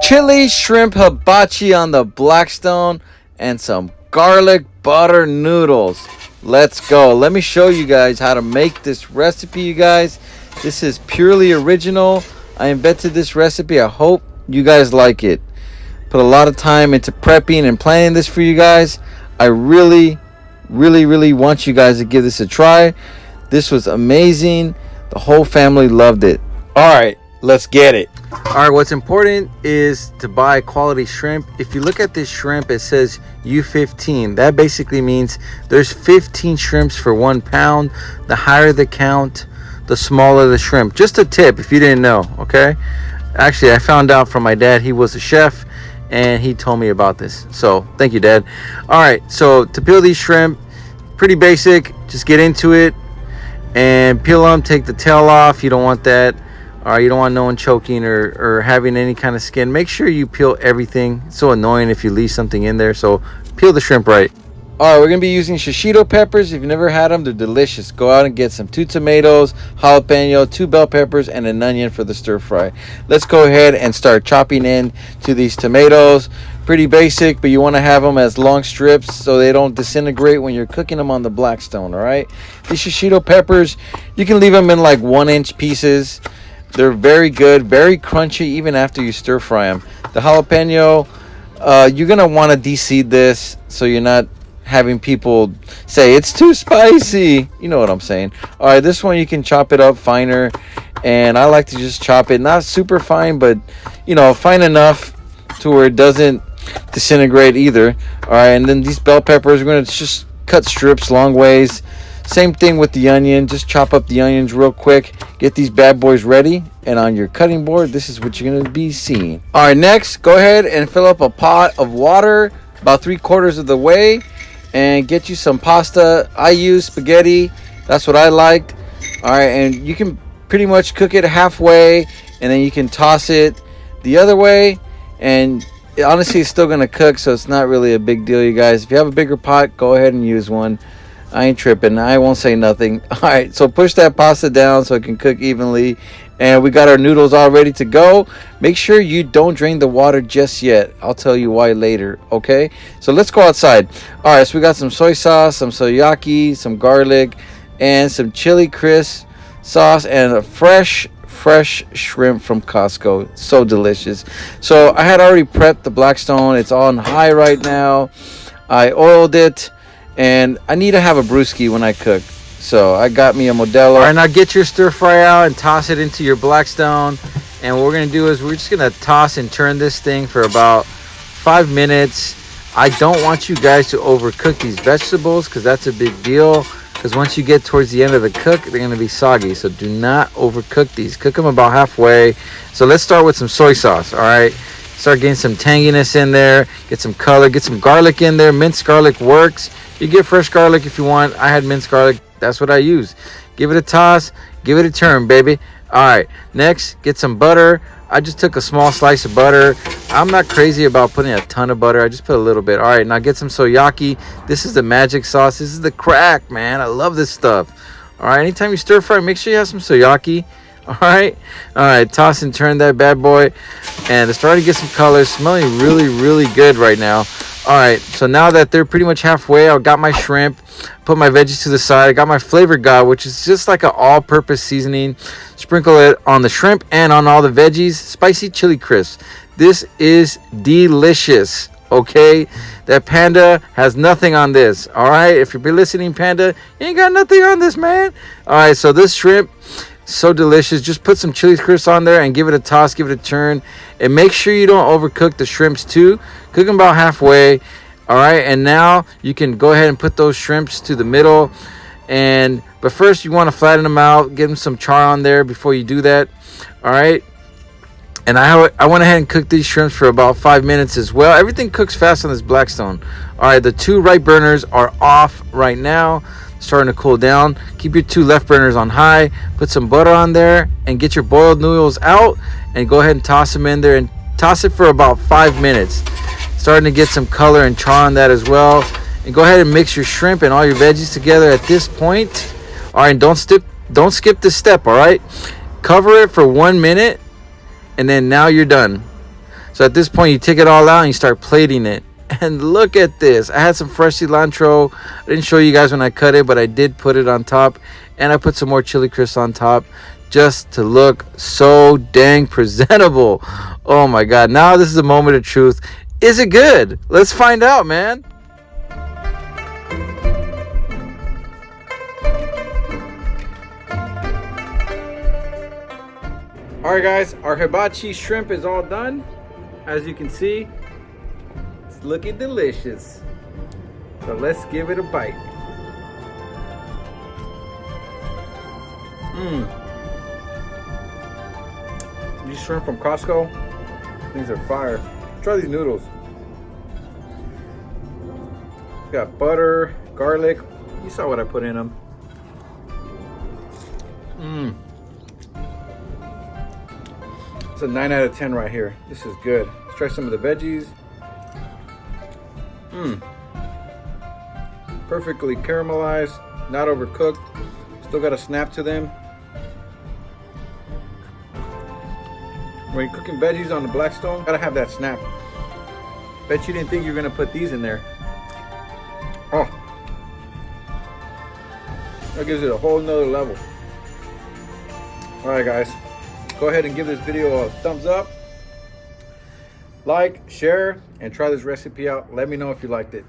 chili shrimp hibachi on the Blackstone, and some garlic butter noodles. Let's go. Let me show you guys how to make this recipe, you guys. This is purely original. I invented this recipe. I hope you guys like it. Put a lot of time into prepping and planning this for you guys. I really want you guys to give this a try. This was amazing. The whole family loved it. All right, let's get it. All right, what's important is to buy quality shrimp. If you look at this shrimp, it says U15. That basically means there's 15 shrimps for 1 pound. The higher the count, the smaller the shrimp. Just a tip if you didn't know, okay? Actually, I found out from my dad. He was a chef and he told me about this. So thank you, Dad. All right, so to peel these shrimp, pretty basic. Just get into it and peel them. Take the tail off. You don't want that. All right, you don't want no one choking or having any kind of skin. Make sure you peel everything. It's so annoying if you leave something in there. So peel the shrimp right. All right, we're gonna be using Shishito peppers. If you've never had them, they're delicious. Go out and get some 2 tomatoes, jalapeno, 2 bell peppers, and an onion for the stir fry. Let's go ahead and start chopping in to these tomatoes. Pretty basic, but you want to have them as long strips so they don't disintegrate when you're cooking them on the Blackstone. All right, these Shishito peppers, you can leave them in like 1-inch pieces. They're very good, very crunchy even after you stir fry them. The jalapeno, you're gonna want to de-seed this so you're not having people say it's too spicy. You know what I'm saying. All right, this one you can chop it up finer, and I like to just chop it not super fine, but you know, fine enough to where it doesn't disintegrate either. All right, and then these bell peppers, we're going to just cut strips long ways. Same thing with the onion. Just chop up the onions real quick. Get these bad boys ready, and on your cutting board, this is what you're going to be seeing. All right, next, go ahead and fill up a pot of water about 3/4 of the way, and get you some pasta. I use spaghetti. That's what I liked. All right, and you can pretty much cook it halfway, and then you can toss it the other way, and honestly it's still gonna cook, so it's not really a big deal, you guys. If you have a bigger pot, go ahead and use one. I ain't tripping. I won't say nothing. All right, so push that pasta down so it can cook evenly, and we got our noodles all ready to go. Make sure you don't drain the water just yet. I'll tell you why later. Okay, so let's go outside. All right, so we got some soy sauce, some SOYAKI, some garlic, and some chili crisp sauce, and a fresh shrimp from Costco. So delicious. So I had already prepped the Blackstone. It's on high right now. I oiled it, and I need to have a brewski when I cook, so I got me a Modelo. All right, now get your stir fry out and toss it into your Blackstone, and what we're gonna do is we're just gonna toss and turn this thing for about 5 minutes. I don't want you guys to overcook these vegetables because that's a big deal. Because once you get towards the end of the cook, they're going to be soggy. So do not overcook these. Cook them about halfway. So let's start with some soy sauce, all right? Start getting some tanginess in there. Get some color. Get some garlic in there. Minced garlic works. You get fresh garlic if you want. I had minced garlic. That's what I use. Give it a toss. Give it a turn, baby. All right. Next, get some butter. I just took a small slice of butter. I'm not crazy about putting a ton of butter. I just put a little bit. All right, now get some SOYAKI. This is the magic sauce. This is the crack, man. I love this stuff. All right, anytime you stir fry, make sure you have some SOYAKI. All right, toss and turn that bad boy. And it's starting to get some color. Smelling really good right now. All right, so now that they're pretty much halfway, I got my shrimp, put my veggies to the side. I got my flavor god, which is just like an all-purpose seasoning. Sprinkle it on the shrimp and on all the veggies. Spicy chili crisp. This is delicious, okay? That Panda has nothing on this, all right? If you're listening, Panda, you ain't got nothing on this, man. All right, so this shrimp, so delicious. Just put some chili crisp on there and give it a toss, give it a turn. And make sure you don't overcook the shrimps too. Cook them about halfway. All right, and now you can go ahead and put those shrimps to the middle. But first you want to flatten them out, give them some char on there before you do that. All right, and I went ahead and cooked these shrimps for about 5 minutes as well. Everything cooks fast on this Blackstone. All right, the 2 right burners are off right now, starting to cool down. Keep your 2 left burners on high. Put some butter on there and get your boiled noodles out, and go ahead and toss them in there and toss it for about 5 minutes. Starting to get some color and char on that as well. And go ahead and mix your shrimp and all your veggies together at this point. All right, don't skip this step. All right, cover it for 1 minute, and then now you're done. So at this point, you take it all out and you start plating it. And look at this. I had some fresh cilantro. I didn't show you guys when I cut it, but I did put it on top. And I put some more chili crisps on top just to look so dang presentable. Oh my God. Now this is the moment of truth. Is it good? Let's find out, man. All right, guys, our hibachi shrimp is all done. As you can see, it's looking delicious. So let's give it a bite. These shrimp from Costco, these are fire. Try these noodles. Got butter, garlic. You saw what I put in them. It's a 9 out of 10 right here. This is good. Let's try some of the veggies. Perfectly caramelized, not overcooked. Still got a snap to them. When you're cooking veggies on the Blackstone, gotta have that snap. Bet you didn't think you were gonna put these in there. Oh, that gives it a whole nother level. All right, guys. Go ahead and give this video a thumbs up, like, share, and try this recipe out. Let me know if you liked it.